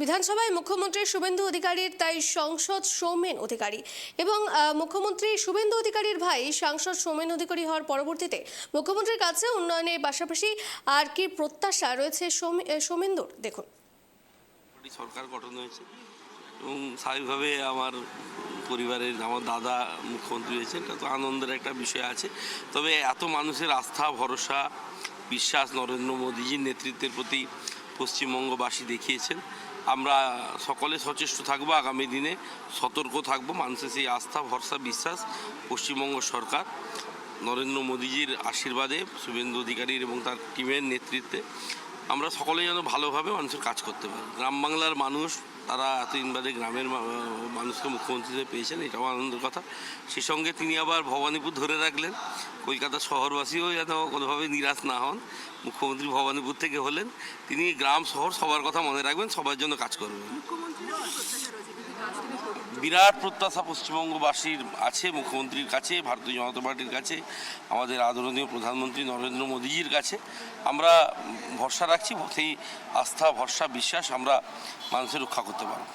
বিধানসভায় মুখ্যমন্ত্রী শুভেন্দু অধিকারীর তাই সংসদ সৌমেন অধিকারী এবং মুখ্যমন্ত্রী শুভেন্দু অধিকারীর ভাই সাংসদ সৌমেন অধিকারী হওয়ার পরবর্তীতে মুখ্যমন্ত্রীর কাছে উন্নয়নের পাশাপাশি আর কি প্রত্যাশা রয়েছে সৌমেন্দুর, দেখুন। সরকার গঠন হয়েছে এবং স্বাভাবিকভাবে আমার পরিবারের আমার দাদা মুখ্যমন্ত্রী হয়েছে, এটা তো আনন্দের একটা বিষয় আছে। তবে এত মানুষের আস্থা, ভরসা, বিশ্বাস নরেন্দ্র মোদীজির নেতৃত্বের প্রতি পশ্চিমবঙ্গবাসী দেখিয়েছেন। আমরা সকলে সচেষ্ট থাকবো, আগামী দিনে সতর্ক থাকবো। মানুষের সেই আস্থা, ভরসা, বিশ্বাস পশ্চিমবঙ্গ সরকার নরেন্দ্র মোদীজির আশীর্বাদে, শুভেন্দু অধিকারীর এবং তার টিমের নেতৃত্বে আমরা সকলেই যেন ভালোভাবে মানুষের কাজ করতে পারি। গ্রাম বাংলার মানুষ তারা এতদিন বাদে গ্রামের মানুষকে মুখ্যমন্ত্রী হিসেবে পেয়েছেন, এটাও আনন্দের কথা। সেই সঙ্গে তিনি আবার ভবানীপুর ধরে রাখলেন। কলকাতা শহরবাসীও যেন কোনোভাবে নিরাশ না হন, মুখ্যমন্ত্রী ভবানীপুর থেকে হলেন। তিনি গ্রাম শহর সবার কথা মনে রাখবেন, সবার জন্য কাজ করবেন। বিরাট প্রত্যাশা পশ্চিমবঙ্গবাসীর আছে মুখ্যমন্ত্রীর কাছে, ভারতীয় জনতা পার্টির কাছে, আমাদের আদরণীয় প্রধানমন্ত্রী নরেন্দ্র মোদীজির কাছে। আমরা ভরসা রাখছি, সেই আস্থা, ভরসা, বিশ্বাস আমরা মানুষের রক্ষা করতে পারব।